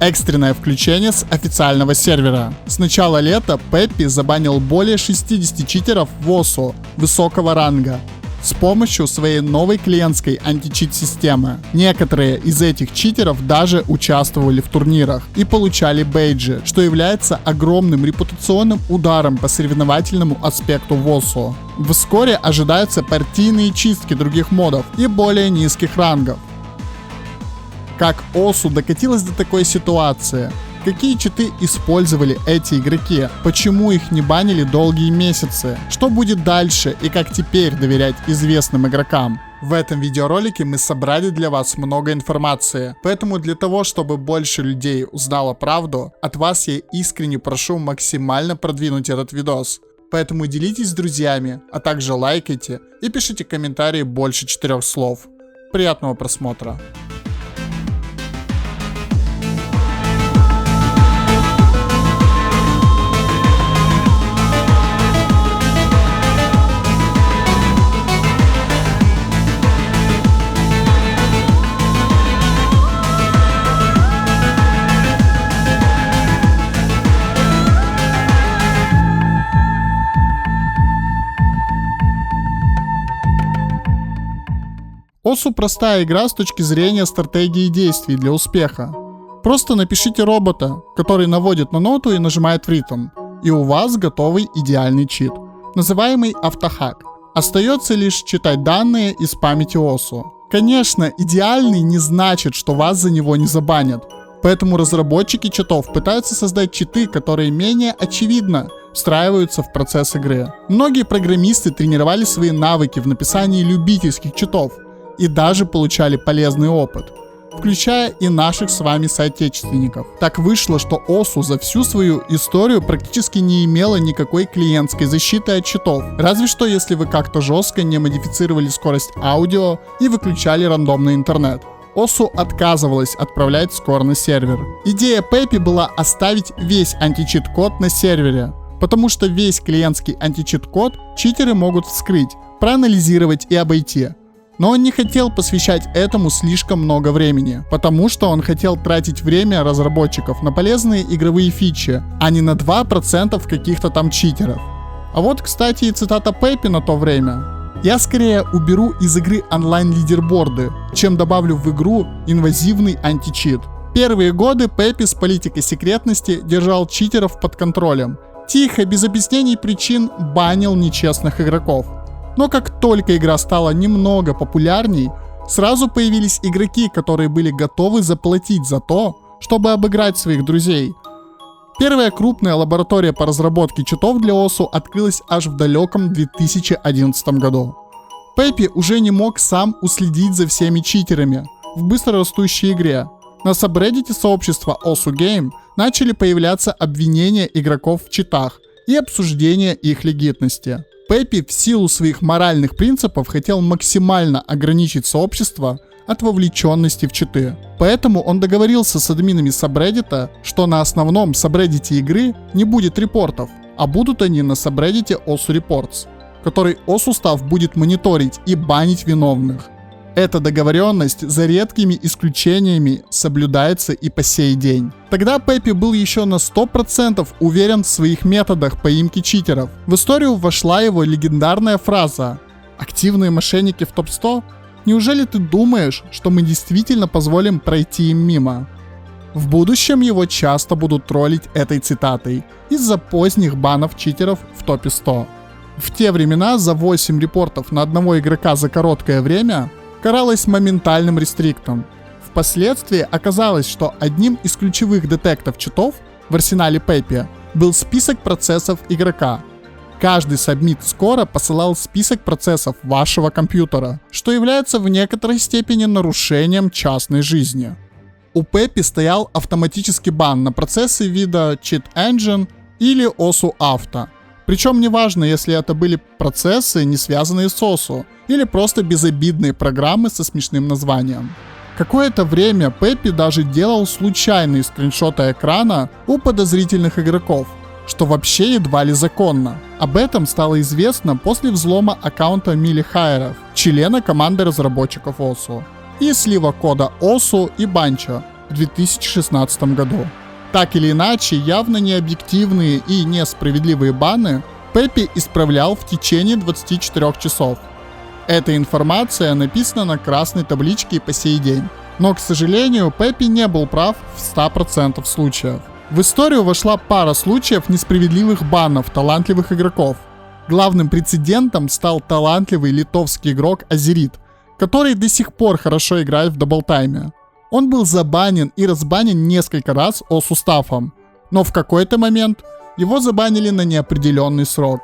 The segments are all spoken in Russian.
Экстренное включение с официального сервера. С начала лета Пеппи забанил более 60 читеров в ОСУ высокого ранга с помощью своей новой клиентской античит-системы. Некоторые из этих читеров даже участвовали в турнирах и получали бейджи, что является огромным репутационным ударом по соревновательному аспекту ВОСу. Вскоре ожидаются партийные чистки других модов и более низких рангов. Как ОСУ докатилась до такой ситуации? Какие читы использовали эти игроки? Почему их не банили долгие месяцы? Что будет дальше и как теперь доверять известным игрокам? В этом видеоролике мы собрали для вас много информации, поэтому для того, чтобы больше людей узнало правду, от вас я искренне прошу максимально продвинуть этот видос. Поэтому делитесь с друзьями, а также лайкайте и пишите комментарии больше 4 слов. Приятного просмотра! ОСУ простая игра с точки зрения стратегии действий для успеха. Просто напишите робота, который наводит на ноту и нажимает в ритм, и у вас готовый идеальный чит, называемый автохак. Остается лишь читать данные из памяти ОСУ. Конечно, идеальный не значит, что вас за него не забанят, поэтому разработчики читов пытаются создать читы, которые менее очевидно встраиваются в процесс игры. Многие программисты тренировали свои навыки в написании любительских читов и даже получали полезный опыт, включая и наших с вами соотечественников. Так вышло, что ОСУ за всю свою историю практически не имела никакой клиентской защиты от читов, разве что если вы как-то жестко не модифицировали скорость аудио и выключали рандомный интернет. ОСУ отказывалась отправлять скор на сервер. Идея Пеппи была оставить весь античит-код на сервере, потому что весь клиентский античит-код читеры могут вскрыть, проанализировать и обойти. Но он не хотел посвящать этому слишком много времени, потому что он хотел тратить время разработчиков на полезные игровые фичи, а не на 2% каких-то там читеров. А вот, кстати, и цитата Пеппи на то время. «Я скорее уберу из игры онлайн-лидерборды, чем добавлю в игру инвазивный античит». Первые годы Пеппи с политикой секретности держал читеров под контролем. Тихо, без объяснений причин, банил нечестных игроков. Но как только игра стала немного популярней, сразу появились игроки, которые были готовы заплатить за то, чтобы обыграть своих друзей. Первая крупная лаборатория по разработке читов для ОСУ открылась аж в далеком 2011 году. Пеппи уже не мог сам уследить за всеми читерами в быстрорастущей игре. На сабреддите сообщества ОСУ Game начали появляться обвинения игроков в читах и обсуждение их легитимности. Пеппи в силу своих моральных принципов хотел максимально ограничить сообщество от вовлеченности в читы. Поэтому он договорился с админами сабреддита, что на основном сабреддите игры не будет репортов, а будут они на сабреддите ОСУ Reports, который ОСУ-став будет мониторить и банить виновных. Эта договоренность за редкими исключениями соблюдается и по сей день. Тогда Пеппи был еще на 100% уверен в своих методах поимки читеров. В историю вошла его легендарная фраза: «Активные мошенники в топ-100? Неужели ты думаешь, что мы действительно позволим пройти им мимо?» В будущем его часто будут троллить этой цитатой из-за поздних банов читеров в топе 100. В те времена за 8 репортов на одного игрока за короткое время каралось моментальным рестриктом. Впоследствии оказалось, что одним из ключевых детектов читов в арсенале Пеппи был список процессов игрока. Каждый сабмит скора посылал список процессов вашего компьютера, что является в некоторой степени нарушением частной жизни. У Пеппи стоял автоматический бан на процессы вида Cheat Engine или OSU Auto. Причем неважно, если это были процессы, не связанные с ОСУ, или просто безобидные программы со смешным названием. Какое-то время Пеппи даже делал случайные скриншоты экрана у подозрительных игроков, что вообще едва ли законно. Об этом стало известно после взлома аккаунта Милли Хайеров, члена команды разработчиков ОСУ, и слива кода ОСУ и банча, в 2016 году. Так или иначе, явно необъективные и несправедливые баны Пеппи исправлял в течение 24 часов. Эта информация написана на красной табличке и по сей день. Но, к сожалению, Пеппи не был прав в 100% случаев. В историю вошла пара случаев несправедливых банов талантливых игроков. Главным прецедентом стал талантливый литовский игрок Азерит, который до сих пор хорошо играет в даблтайме. Он был забанен и разбанен несколько раз О-суставом, но в какой-то момент его забанили на неопределенный срок.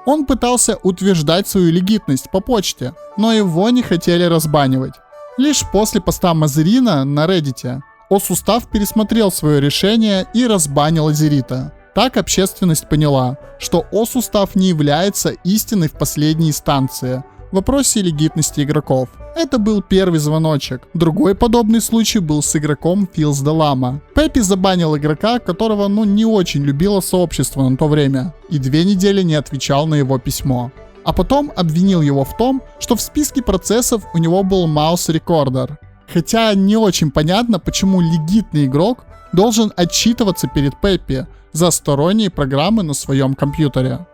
Он пытался утверждать свою легитимность по почте, но его не хотели разбанивать. Лишь после поста Мазерина на Reddit О-сустав пересмотрел свое решение и разбанил Азерита. Так общественность поняла, что О-сустав не является истиной в последней инстанции в вопросе легитимности игроков. Это был первый звоночек. Другой подобный случай был с игроком Филс де Лама. Пеппи забанил игрока, которого не очень любило сообщество на то время, и 2 недели не отвечал на его письмо. А потом обвинил его в том, что в списке процессов у него был Mouse Recorder. Хотя не очень понятно, почему легитимный игрок должен отчитываться перед Пеппи за сторонние программы на своем компьютере.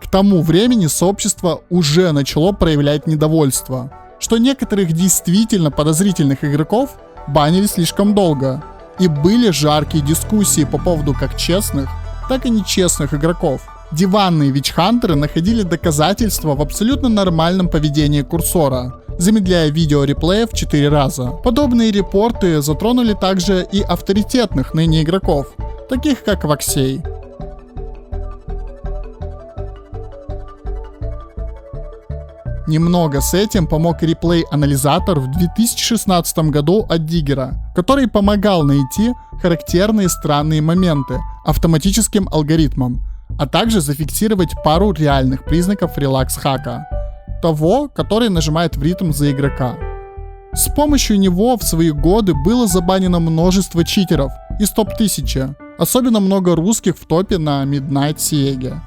К тому времени сообщество уже начало проявлять недовольство, что некоторых действительно подозрительных игроков банили слишком долго, и были жаркие дискуссии по поводу как честных, так и нечестных игроков. Диванные вичхантеры находили доказательства в абсолютно нормальном поведении курсора, замедляя видео реплея в 4 раза. Подобные репорты затронули также и авторитетных ныне игроков, таких как Ваксей. Немного с этим помог реплей-анализатор в 2016 году от Диггера, который помогал найти характерные странные моменты автоматическим алгоритмом, а также зафиксировать пару реальных признаков релакс-хака, того, который нажимает в ритм за игрока. С помощью него в свои годы было забанено множество читеров из топ-1000, особенно много русских в топе на Midnight Siege.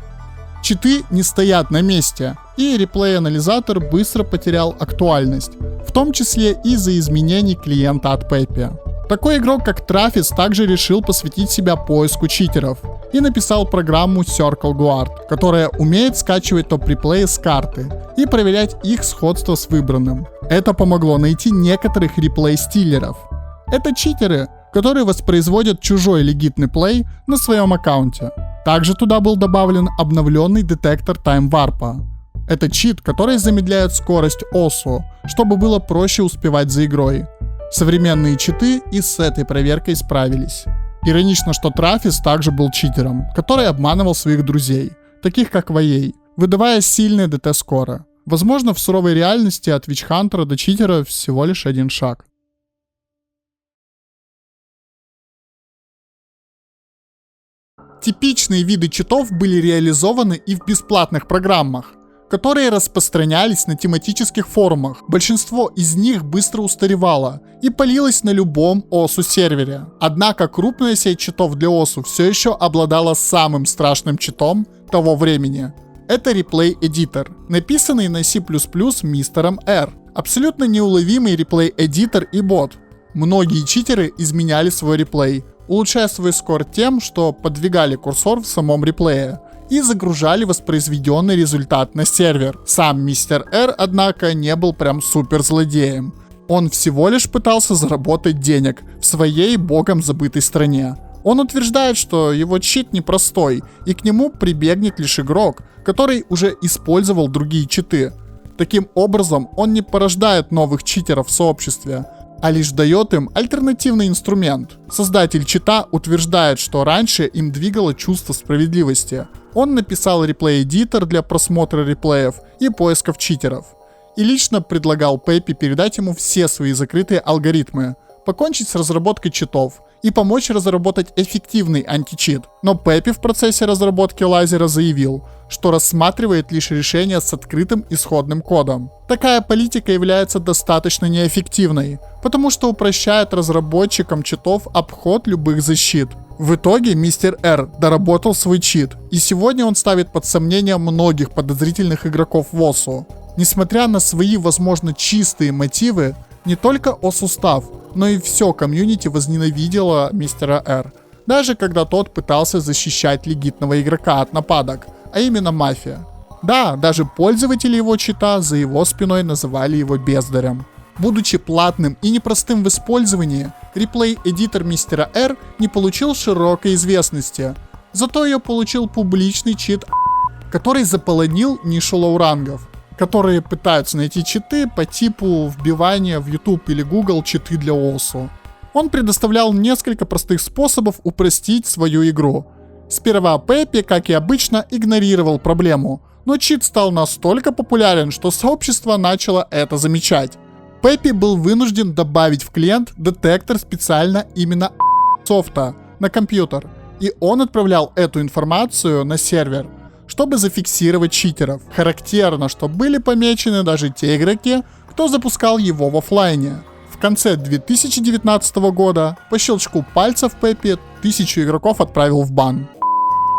Читы не стоят на месте, и реплей-анализатор быстро потерял актуальность, в том числе из-за изменений клиента от Пеппи. Такой игрок, как Трафис, также решил посвятить себя поиску читеров и написал программу Circle Guard, которая умеет скачивать топ-реплеи с карты и проверять их сходство с выбранным. Это помогло найти некоторых реплей-стиллеров. Это читеры, которые воспроизводят чужой легитимный плей на своем аккаунте. Также туда был добавлен обновленный детектор таймварпа. Это чит, который замедляет скорость ОСУ, чтобы было проще успевать за игрой. Современные читы и с этой проверкой справились. Иронично, что Трафис также был читером, который обманывал своих друзей, таких как Ваей, выдавая сильные ДТ-скоры. Возможно, в суровой реальности от вичхантера до читера всего лишь один шаг. Типичные виды читов были реализованы и в бесплатных программах, которые распространялись на тематических форумах. Большинство из них быстро устаревало и палилось на любом OSU сервере. Однако крупная сеть читов для OSU все еще обладала самым страшным читом того времени. Это Replay Editor, написанный на C++ мистером R. Абсолютно неуловимый Replay Editor и бот. Многие читеры изменяли свой реплей, улучшая свой скор тем, что подвигали курсор в самом реплее и загружали воспроизведенный результат на сервер. Сам мистер R, однако, не был прям супер злодеем. Он всего лишь пытался заработать денег в своей богом забытой стране. Он утверждает, что его чит непростой, и к нему прибегнет лишь игрок, который уже использовал другие читы. Таким образом, он не порождает новых читеров в сообществе, а лишь дает им альтернативный инструмент. Создатель чита утверждает, что раньше им двигало чувство справедливости. Он написал реплей-эдитор для просмотра реплеев и поисков читеров. И лично предлагал Пеппи передать ему все свои закрытые алгоритмы, покончить с разработкой читов и помочь разработать эффективный античит. Но Пеппи в процессе разработки лазера заявил, что рассматривает лишь решения с открытым исходным кодом. Такая политика является достаточно неэффективной, потому что упрощает разработчикам читов обход любых защит. В итоге мистер R доработал свой чит, и сегодня он ставит под сомнение многих подозрительных игроков в OSU. Несмотря на свои, возможно, чистые мотивы, не только OSU Staff, но и все комьюнити возненавидело мистера R. Даже когда тот пытался защищать легитного игрока от нападок, а именно мафия. Да, даже пользователи его чита за его спиной называли его бездарем. Будучи платным и непростым в использовании, реплей-эдитор мистера R не получил широкой известности. Зато ее получил публичный чит, который заполонил нишу лоурангов, которые пытаются найти читы по типу вбивания в YouTube или Google читы для ОСУ. Он предоставлял несколько простых способов упростить свою игру. Сперва Пеппи, как и обычно, игнорировал проблему, но чит стал настолько популярен, что сообщество начало это замечать. Пеппи был вынужден добавить в клиент детектор специально именно софта на компьютер, и он отправлял эту информацию на сервер, чтобы зафиксировать читеров. Характерно, что были помечены даже те игроки, кто запускал его в офлайне. В конце 2019 года по щелчку пальцев Пеппи 1000 игроков отправил в бан.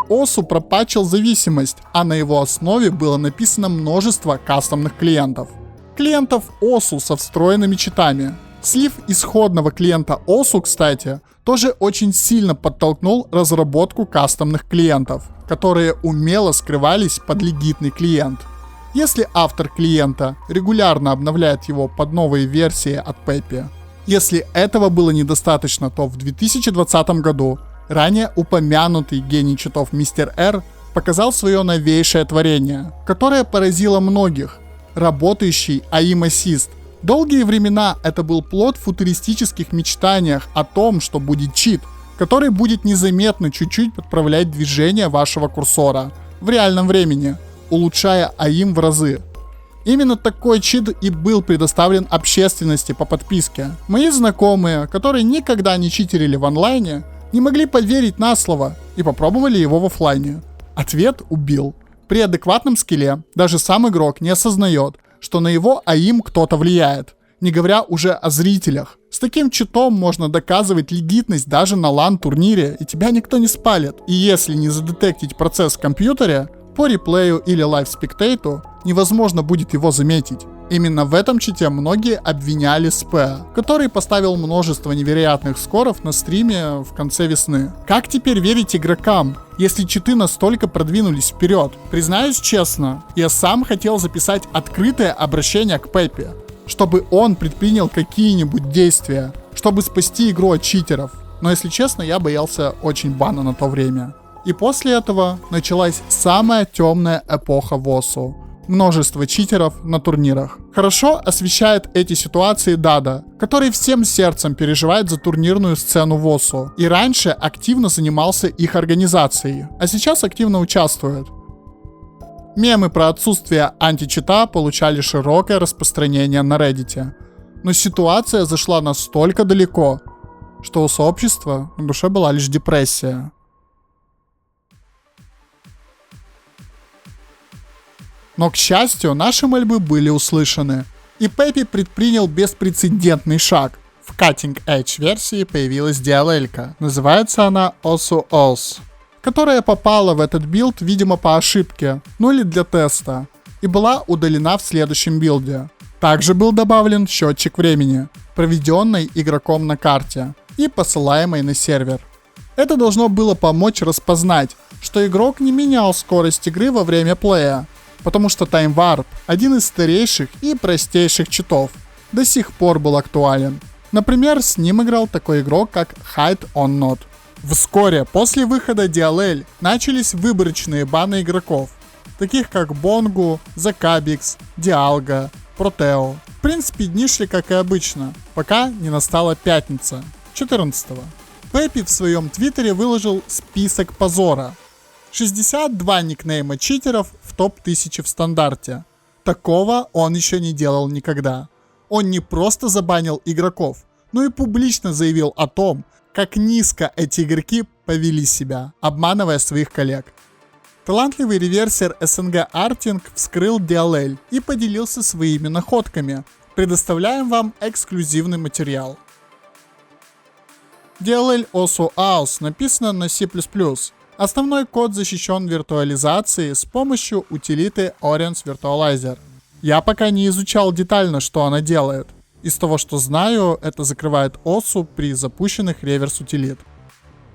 ОСУ пропатчил зависимость, а на его основе было написано множество кастомных клиентов. Клиентов ОСУ со встроенными читами. Слив исходного клиента ОСУ, кстати, тоже очень сильно подтолкнул разработку кастомных клиентов, которые умело скрывались под легитный клиент. Если автор клиента регулярно обновляет его под новые версии от Пеппи. Если этого было недостаточно, то в 2020 году ранее упомянутый гений читов мистер R показал свое новейшее творение, которое поразило многих – работающий AIM Assist. Долгие времена это был плод футуристических мечтаниях о том, что будет чит, который будет незаметно чуть-чуть подправлять движение вашего курсора в реальном времени, улучшая AIM в разы. Именно такой чит и был предоставлен общественности по подписке. Мои знакомые, которые никогда не читерили в онлайне, не могли поверить на слово и попробовали его в офлайне. Ответ убил. При адекватном скилле даже сам игрок не осознает, что на его AIM кто-то влияет, не говоря уже о зрителях. С таким читом можно доказывать легитность даже на LAN-турнире, и тебя никто не спалит. И если не задетектить процесс в компьютере, по реплею или лайв-спектейту невозможно будет его заметить. Именно в этом чите многие обвиняли СП, который поставил множество невероятных скоров на стриме в конце весны. Как теперь верить игрокам, если читы настолько продвинулись вперед? Признаюсь честно, я сам хотел записать открытое обращение к Пеппи, чтобы он предпринял какие-нибудь действия, чтобы спасти игру от читеров. Но если честно, я боялся очень бана на то время. И после этого началась самая темная эпоха в ОСУ. Множество читеров на турнирах. Хорошо освещает эти ситуации Дада, который всем сердцем переживает за турнирную сцену в ОСУ. И раньше активно занимался их организацией, а сейчас активно участвует. Мемы про отсутствие античита получали широкое распространение на Reddit. Но ситуация зашла настолько далеко, что у сообщества на душе была лишь депрессия. Но, к счастью, наши мольбы были услышаны, и Пеппи предпринял беспрецедентный шаг. В Cutting Edge версии появилась DLL-ка, называется она OSU-OS, которая попала в этот билд, видимо, по ошибке, ну или для теста, и была удалена в следующем билде. Также был добавлен счетчик времени, проведенный игроком на карте и посылаемый на сервер. Это должно было помочь распознать, что игрок не менял скорость игры во время плея, потому что Time Warp, один из старейших и простейших читов, до сих пор был актуален. Например, с ним играл такой игрок, как Hide on Not. Вскоре после выхода DLL начались выборочные баны игроков, таких как Бонгу, Закабикс, Диалга, Протео. В принципе, дни шли как и обычно, пока не настала пятница, 14-го. Пеппи в своем твиттере выложил список позора. 62 никнейма читеров в топ-1000 в стандарте. Такого он еще не делал никогда. Он не просто забанил игроков, но и публично заявил о том, как низко эти игроки повели себя, обманывая своих коллег. Талантливый реверсер СНГ Артинг вскрыл DLL и поделился своими находками. Предоставляем вам эксклюзивный материал. DLL OSU-AUS написано на C++. Основной код защищен виртуализацией с помощью утилиты Orions Virtualizer. Я пока не изучал детально, что она делает. Из того, что знаю, это закрывает OSU при запущенных реверс-утилит.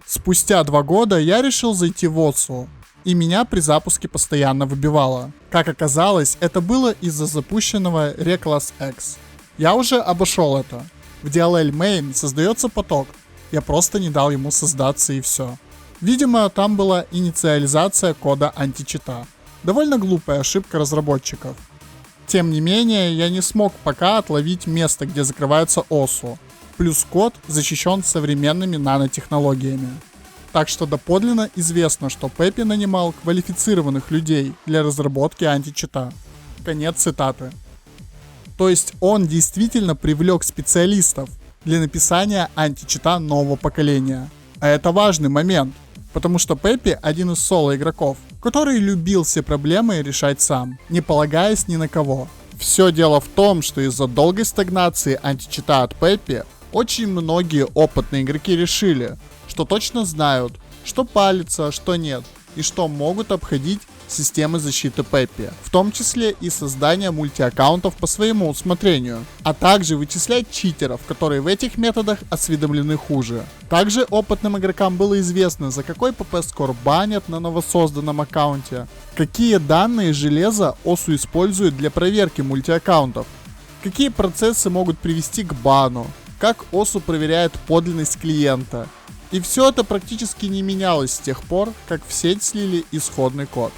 Спустя 2 года я решил зайти в OSU, и меня при запуске постоянно выбивало. Как оказалось, это было из-за запущенного Reckless X. Я уже обошел это. В DLL main создается поток. Я просто не дал ему создаться и все. Видимо, там была инициализация кода античита. Довольно глупая ошибка разработчиков. Тем не менее, я не смог пока отловить место, где закрывается OSU. Плюс код защищен современными нанотехнологиями. Так что доподлинно известно, что Пеппи нанимал квалифицированных людей для разработки античита. Конец цитаты. То есть он действительно привлек специалистов для написания античита нового поколения. А это важный момент, потому что Пеппи один из соло-игроков, который любил все проблемы решать сам, не полагаясь ни на кого. Все дело в том, что из-за долгой стагнации античита от Пеппи очень многие опытные игроки решили, что точно знают, что палится, что нет, и что могут обходить системы защиты Пеппи, в том числе и создание мультиаккаунтов по своему усмотрению, а также вычислять читеров, которые в этих методах осведомлены хуже. Также опытным игрокам было известно, за какой PP-скор банят на новосозданном аккаунте, какие данные железа OSU использует для проверки мультиаккаунтов, какие процессы могут привести к бану, как OSU проверяет подлинность клиента. И все это практически не менялось с тех пор, как в сеть слили исходный код.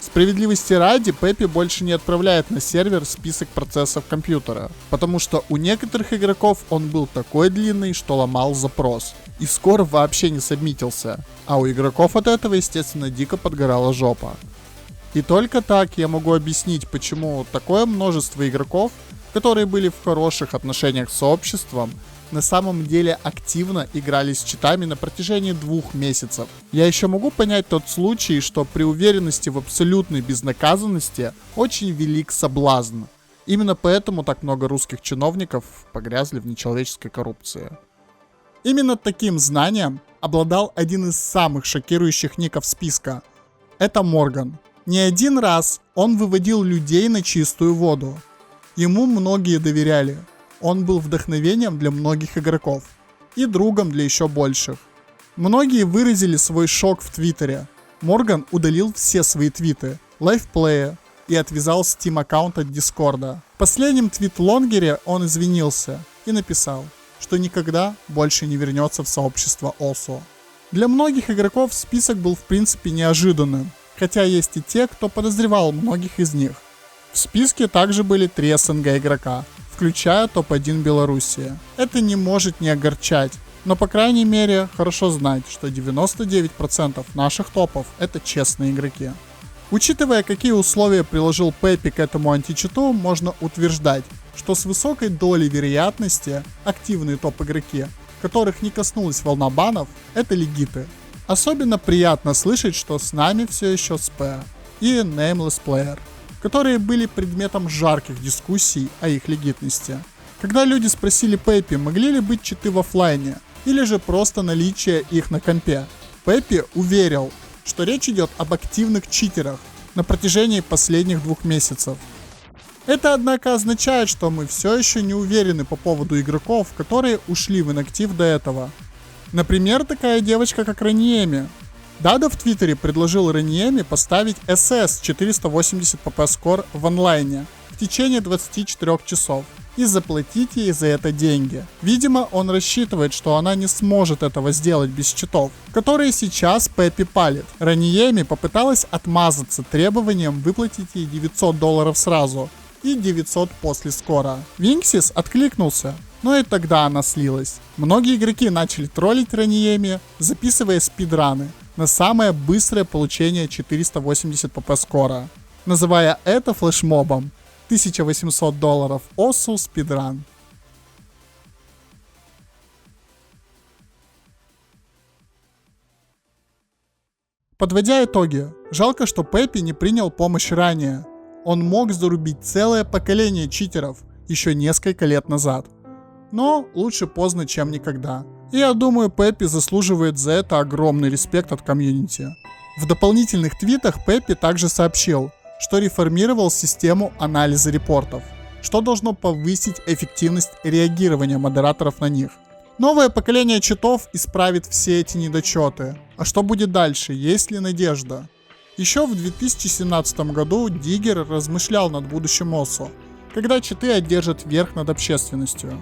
Справедливости ради, Пеппи больше не отправляет на сервер список процессов компьютера, потому что у некоторых игроков он был такой длинный, что ломал запрос, и скоро вообще не сабмитился, а у игроков от этого, естественно, дико подгорала жопа. И только так я могу объяснить, почему такое множество игроков, которые были в хороших отношениях с сообществом, на самом деле активно играли с читами на протяжении 2 месяцев. Я еще могу понять тот случай, что при уверенности в абсолютной безнаказанности очень велик соблазн. Именно поэтому так много русских чиновников погрязли в нечеловеческой коррупции. Именно таким знанием обладал один из самых шокирующих ников списка. Это Морган. Не один раз он выводил людей на чистую воду. Ему многие доверяли. Он был вдохновением для многих игроков и другом для еще больших. Многие выразили свой шок в Твиттере. Морган удалил все свои твиты, лайфплея и отвязал Steam аккаунт от Дискорда. В последнем твит-лонгере он извинился и написал, что никогда больше не вернется в сообщество OSU. Для многих игроков список был в принципе неожиданным, хотя есть и те, кто подозревал многих из них. В списке также были 3 СНГ игрока, включая топ-1 Белоруссия. Это не может не огорчать, но по крайней мере хорошо знать, что 99% наших топов это честные игроки. Учитывая, какие условия приложил Пеппи к этому античиту, можно утверждать, что с высокой долей вероятности активные топ-игроки, которых не коснулась волна банов, это легиты. Особенно приятно слышать, что с нами все еще СП и Nameless Player, которые были предметом жарких дискуссий о их легитности. Когда люди спросили Пеппи, могли ли быть читы в офлайне, или же просто наличие их на компе, Пеппи уверил, что речь идет об активных читерах на протяжении последних 2 месяцев. Это, однако, означает, что мы все еще не уверены по поводу игроков, которые ушли в инактив до этого. Например, такая девочка, как Раниеми. Дада в Твиттере предложил Раниеми поставить SS 480 PP скор в онлайне в течение 24 часов и заплатить ей за это деньги. Видимо, он рассчитывает, что она не сможет этого сделать без читов, которые сейчас Пеппи палит. Раниеми попыталась отмазаться требованием выплатить ей $900 сразу и 900 после скора. Винксис откликнулся, но и тогда она слилась. Многие игроки начали троллить Раниеми, записывая спидраны на самое быстрое получение 480 pp скора, называя это флешмобом. $1800 OSU спидран. Подводя итоги, жалко, что Пеппи не принял помощь ранее. Он мог зарубить целое поколение читеров еще несколько лет назад. Но лучше поздно, чем никогда. И я думаю, Пеппи заслуживает за это огромный респект от комьюнити. В дополнительных твитах Пеппи также сообщил, что реформировал систему анализа репортов. что должно повысить эффективность реагирования модераторов на них. Новое поколение читов исправит все эти недочеты. А что будет дальше? Есть ли надежда? Еще в 2017 году Диггер размышлял над будущим ОСУ, когда читы одержат верх над общественностью.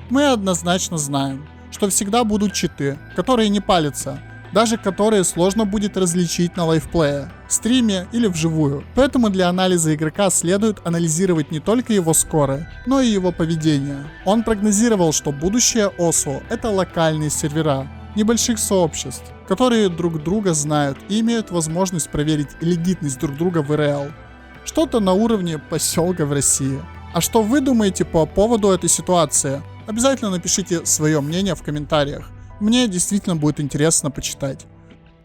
Мы однозначно знаем, что всегда будут читы, которые не палятся, даже которые сложно будет различить на лайвплее, стриме или вживую. Поэтому для анализа игрока следует анализировать не только его скоры, но и его поведение. Он прогнозировал, что будущее ОСУ — это локальные сервера, небольших сообществ, которые друг друга знают и имеют возможность проверить легитимность друг друга в ИРЛ. Что-то на уровне поселка в России. А что вы думаете по поводу этой ситуации? Обязательно напишите свое мнение в комментариях. Мне действительно будет интересно почитать.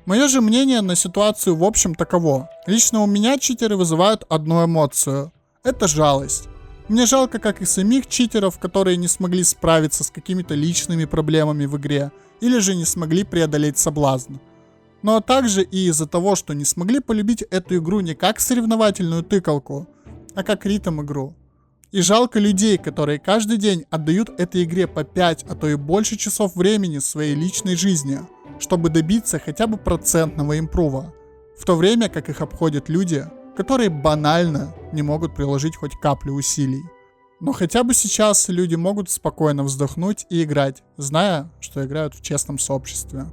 Мое же мнение на ситуацию в общем таково. Лично у меня читеры вызывают одну эмоцию. Это жалость. Мне жалко как и самих читеров, которые не смогли справиться с какими-то личными проблемами в игре, или же не смогли преодолеть соблазн. Но также и из-за того, что не смогли полюбить эту игру не как соревновательную тыкалку, а как ритм-игру. И жалко людей, которые каждый день отдают этой игре по 5, а то и больше часов времени своей личной жизни, чтобы добиться хотя бы процентного импрува. В то время как их обходят люди, которые банально не могут приложить хоть каплю усилий. Но хотя бы сейчас люди могут спокойно вздохнуть и играть, зная, что играют в честном сообществе.